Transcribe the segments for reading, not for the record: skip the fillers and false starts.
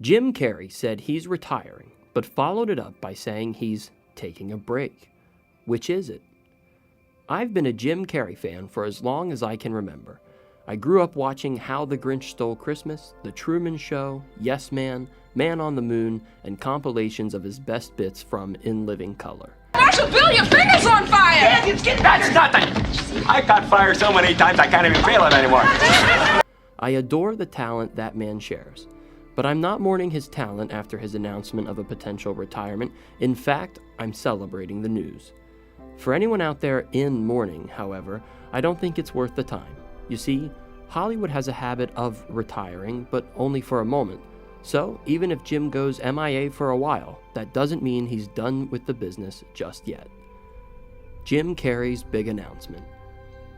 Jim Carrey said he's retiring, but followed it up by saying he's taking a break. Which is it? I've been a Jim Carrey fan for as long as I can remember. I grew up watching How the Grinch Stole Christmas, The Truman Show, Yes Man, Man on the Moon, and compilations of his best bits from In Living Color. Marshall, Bill, your finger's on fire! That's nothing! I caught fire so many times I can't even feel it anymore. I adore the talent that man shares. But I'm not mourning his talent after his announcement of a potential retirement. In fact, I'm celebrating the news. For anyone out there in mourning, however, I don't think it's worth the time. You see, Hollywood has a habit of retiring, but only for a moment. So, even if Jim goes MIA for a while, that doesn't mean he's done with the business just yet. Jim Carrey's big announcement.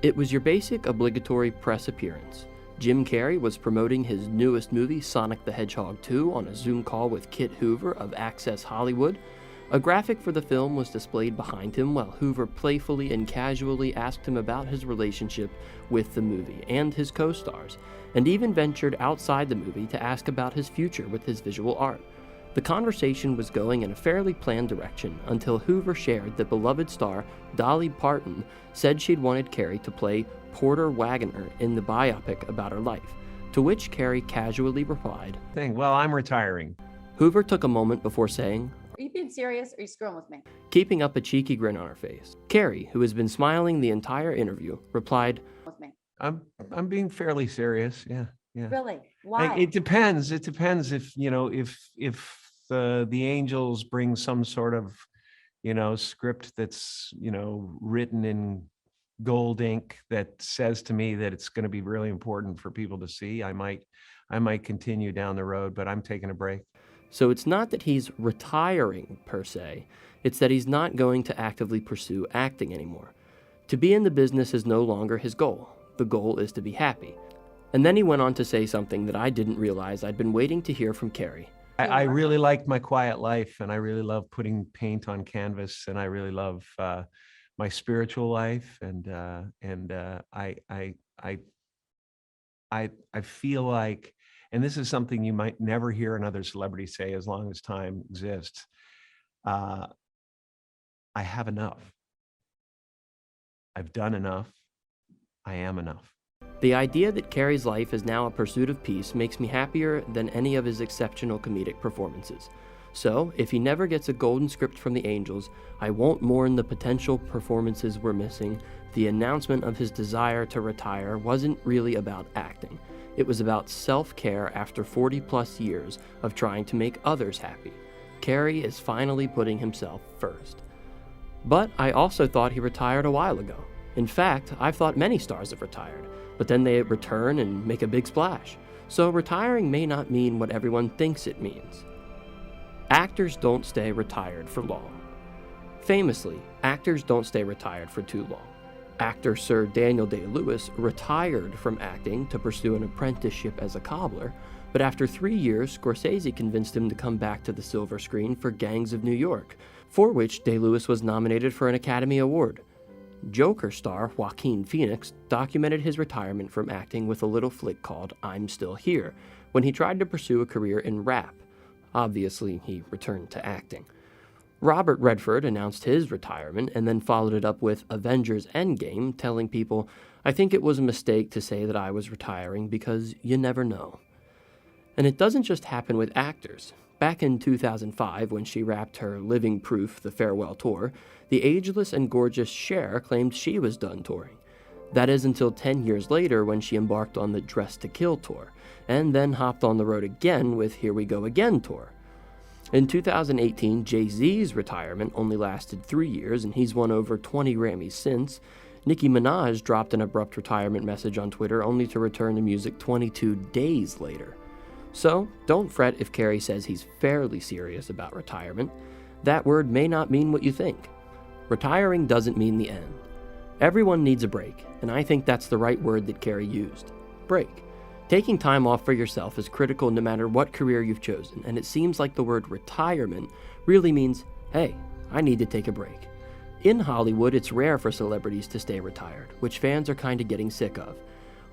It was your basic obligatory press appearance. Jim Carrey was promoting his newest movie, Sonic the Hedgehog 2, on a Zoom call with Kit Hoover of Access Hollywood. A graphic for the film was displayed behind him while Hoover playfully and casually asked him about his relationship with the movie and his co-stars, and even ventured outside the movie to ask about his future with his visual art. The conversation was going in a fairly planned direction until Hoover shared that beloved star Dolly Parton said she'd wanted Carrey to play Porter Wagoner in the biopic about her life, to which Carrey casually replied, Well, I'm retiring. Hoover took a moment before saying, Are you being serious or are you screwing with me? keeping up a cheeky grin on her face. Carrey, who has been smiling the entire interview, replied, With me. I'm being fairly serious. Yeah. Really? Why? It depends. It depends if the angels bring some sort of script that's written in gold ink that says to me that it's going to be really important for people to see. I might continue down the road, but I'm taking a break. So it's not that he's retiring per se, it's that he's not going to actively pursue acting anymore. To be in the business is no longer his goal. The goal is to be happy. And then he went on to say something that I didn't realize I'd been waiting to hear from Carrey. I really like my quiet life, and I really love putting paint on canvas, and I really love my spiritual life, and I feel like, and this is something you might never hear another celebrity say as long as time exists, I have enough. I've done enough. I am enough. The idea that Carrey's life is now a pursuit of peace makes me happier than any of his exceptional comedic performances. So, if he never gets a golden script from the angels, I won't mourn the potential performances we're missing. The announcement of his desire to retire wasn't really about acting. It was about self-care after 40-plus years of trying to make others happy. Carrey is finally putting himself first. But I also thought he retired a while ago. In fact, I've thought many stars have retired, but then they return and make a big splash. So retiring may not mean what everyone thinks it means. Actors don't stay retired for long. Famously, actors don't stay retired for too long. Actor Sir Daniel Day-Lewis retired from acting to pursue an apprenticeship as a cobbler, but after 3 years, Scorsese convinced him to come back to the silver screen for Gangs of New York, for which Day-Lewis was nominated for an Academy Award. Joker star Joaquin Phoenix documented his retirement from acting with a little flick called I'm Still Here, when he tried to pursue a career in rap. Obviously, he returned to acting. Robert Redford announced his retirement and then followed it up with Avengers Endgame, telling people, I think it was a mistake to say that I was retiring because you never know. And it doesn't just happen with actors. Back in 2005, when she wrapped her Living Proof, The Farewell Tour, the ageless and gorgeous Cher claimed she was done touring. That is until 10 years later when she embarked on the Dress to Kill tour, and then hopped on the road again with Here We Go Again tour. In 2018, Jay-Z's retirement only lasted 3 years, and he's won over 20 Grammys since. Nicki Minaj dropped an abrupt retirement message on Twitter only to return to music 22 days later. So, don't fret if Carrey says he's fairly serious about retirement. That word may not mean what you think. Retiring doesn't mean the end. Everyone needs a break, and I think that's the right word that Carrey used. Break. Taking time off for yourself is critical no matter what career you've chosen, and it seems like the word retirement really means, hey, I need to take a break. In Hollywood, it's rare for celebrities to stay retired, which fans are kind of getting sick of.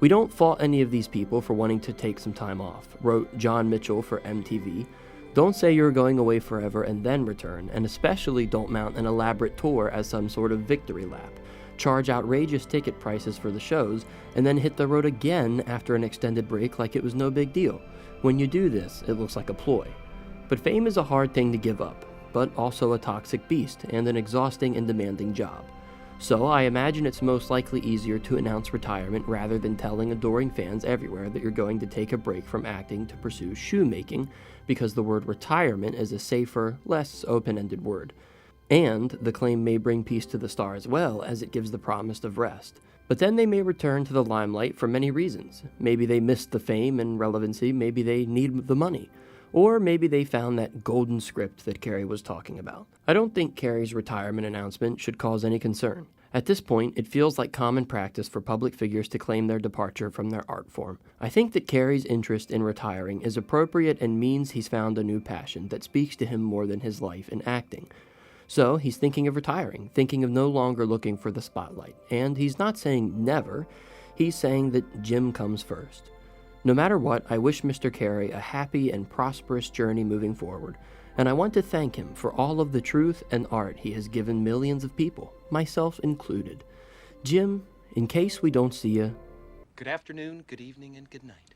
We don't fault any of these people for wanting to take some time off, wrote John Mitchell for MTV. Don't say you're going away forever and then return, and especially don't mount an elaborate tour as some sort of victory lap. Charge outrageous ticket prices for the shows, and then hit the road again after an extended break like it was no big deal. When you do this, it looks like a ploy. But fame is a hard thing to give up, but also a toxic beast and an exhausting and demanding job. So I imagine it's most likely easier to announce retirement rather than telling adoring fans everywhere that you're going to take a break from acting to pursue shoemaking, because the word retirement is a safer, less open-ended word. And the claim may bring peace to the star as well, as it gives the promise of rest. But then they may return to the limelight for many reasons. Maybe they missed the fame and relevancy, maybe they need the money. Or maybe they found that golden script that Carrey was talking about. I don't think Carrey's retirement announcement should cause any concern. At this point, it feels like common practice for public figures to claim their departure from their art form. I think that Carrey's interest in retiring is appropriate and means he's found a new passion that speaks to him more than his life in acting. So he's thinking of retiring, thinking of no longer looking for the spotlight. And he's not saying never, he's saying that Jim comes first. No matter what, I wish Mr. Carrey a happy and prosperous journey moving forward, and I want to thank him for all of the truth and art he has given millions of people, myself included. Jim, in case we don't see you, good afternoon, good evening, and good night.